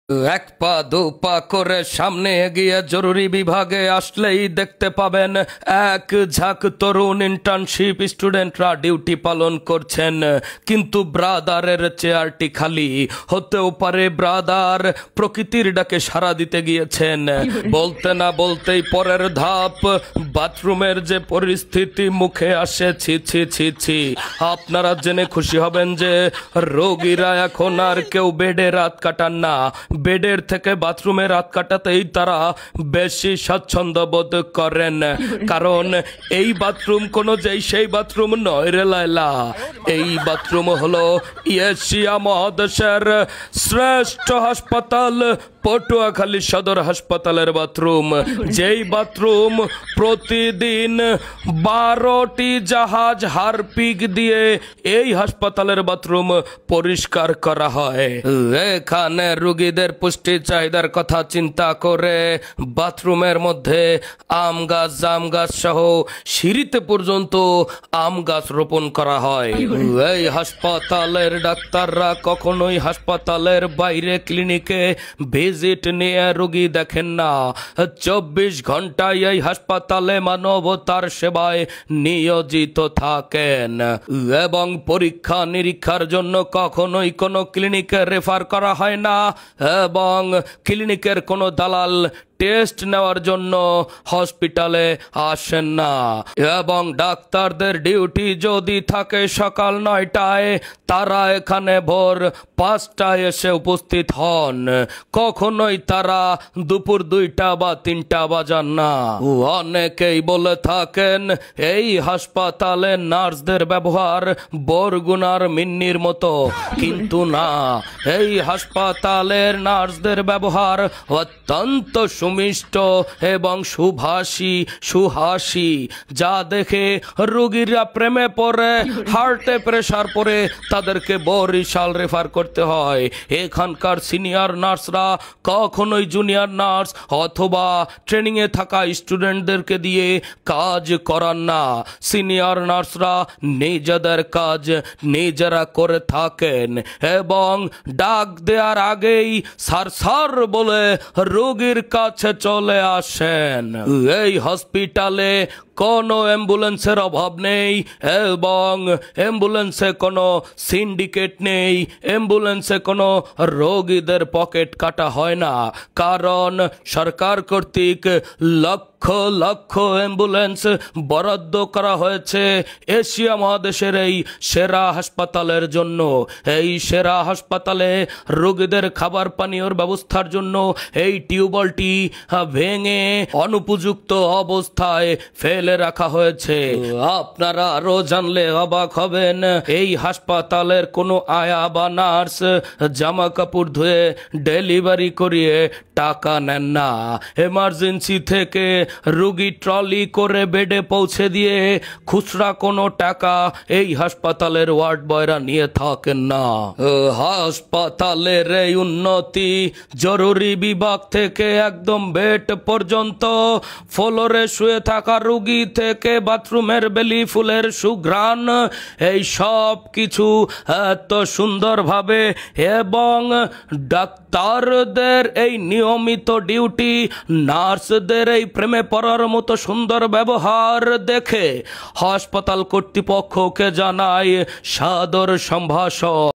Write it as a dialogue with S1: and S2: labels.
S1: এক পা দু পা করে সামনে এগিয়ে জরুরি বিভাগে আসলেই দেখতে পাবেন এক ঝাঁক তরুণ ইন্টার্নশিপ স্টুডেন্টরা ডিউটি পালন করছেন, কিন্তু ব্রাদারের চেয়ারটি খালি। হতেও পারে ব্রাদার প্রকৃতির ডাকে সাড়া দিতে গিয়েছেন। বলতে না বলতেই পরের ধাপ, বাথরুমের যে পরিস্থিতি মুখে আসে, ছি ছি ছি ছি। আপনারা জেনে খুশি হবেন যে রোগীরা এখন আর কেউ বেডে রাত কাটান না, বেডের থেকে বাথরুমে রাত কাটাতেই তারা বেশি স্বাচ্ছন্দ্য বোধ করেন। কারণ এই বাথরুম কোনো যেই সেই বাথরুম নয় রে লায়লা, এই বাথরুম হলো এশিয়া মহাদেশের শ্রেষ্ঠ হাসপাতাল পটুয়াখালী সদর হাসপাতালের বাথরুম। যেই বাথরুম প্রতিদিন 12টি জাহাজ হারপিক দিয়ে এই হাসপাতালের বাথরুম পরিষ্কার করা হয়। এখানে রোগীদের পুষ্টি চাহিদার কথা চিন্তা করে বাথরুমের মধ্যে আম গাছ, জাম গাছ সহ সিঁড়িতে পর্যন্ত আম গাছ রোপণ করা হয়। এই হাসপাতালের ডাক্তাররা কখনোই হাসপাতালের বাইরে ক্লিনিকে ভিজিট নিয়ে রোগী দেখেন না। 24 ঘন্টায় এই হাসপাতালে মানবতার সেবায় নিয়োজিত থাকেন এবং পরীক্ষা নিরীক্ষার জন্য কখনোই কোনো ক্লিনিকে রেফার করা হয় না এবং ক্লিনিকের কোনো দালাল টেস্ট নেওয়ার জন্য হসপিটালে আসেন না। এবং ডাক্তারদের ডিউটি যদি থাকে সকাল 9টায়, তারা এখানে ভোর 5টায় এসে উপস্থিত হন। কখনোই তারা দুপুর 2টা বা 3টা বাজান না। অনেকেই বলে থাকেন এই হাসপাতালে নার্সদের ব্যবহার বরগুনার মিন্নির মতো, কিন্তু না, এই হাসপাতালের নার্সদের ব্যবহার অত্যন্ত সুমিষ্ট এবং সুহাসী, যা দেখে রোগীরা প্রেমে পড়ে, হার্টে প্রেসার পড়ে তাদেরকে বরিশাল রেফার করতে হয়। এখানকার সিনিয়র নার্সরা কখনোই জুনিয়র নার্স অথবা ট্রেনিং এ থাকা স্টুডেন্টদেরকে দিয়ে কাজ করান না। সিনিয়র নার্সরা নিজেদের কাজ নিজেরা করে থাকেন এবং ডাক দেওয়ার আগেই সার বলে রোগীর কাছে চলে আসেন। এই হসপিটালে কোনো অ্যাম্বুলেন্সের অভাব নেই এবং অ্যাম্বুলেন্সে কোনো সিন্ডিকেট নেই, অ্যাম্বুলেন্সে কোনো রোগীদের পকেট কাটা হয় না। কারণ সরকার কর্তৃক লক্ষ লক্ষ অ্যাম্বুলেন্স বরাদ্দ করা হয়েছে এশিয়া মহাদেশের এই সেরা হাসপাতালের জন্য। এই সেরা হাসপাতালে রোগীদের খাবার পানীয়র ব্যবস্থার জন্য এই টিউবওয়েলটি ভেঙে অনুপযুক্ত অবস্থায় ফেলে রাখা হয়েছে। আপনারা আরো জানলে অবাক হবেন, এই হাসপাতালের কোনো আয়া বা নার্স জামা কাপড় ধুয়ে ডেলিভারি করিয়ে টাকা নেন না। এমার্জেন্সি থেকে রোগী ট্রলি করে বেডে পৌঁছে দিয়ে খুচরা কোনো টাকা এই হাসপাতালের ওয়ার্ড বয়রা নিয়ে থাকেন না। হাসপাতালের এই উন্নতি জরুরি বিভাগ থেকে একদম বেড পর্যন্ত, ফ্লোরে শুয়ে থাকা রোগী থেকে বাথরুমের বেলি ফুলের সুঘ্রাণ, এই সব কিছু এত সুন্দরভাবে এবং ডাক্তারদের এই নিয়মিত ডিউটি, নার্সদের এই প্রেমে পড়ার মতো সুন্দর ব্যবহার দেখে হাসপাতাল কর্তৃপক্ষকে জানায় সাদর সম্ভাষণ।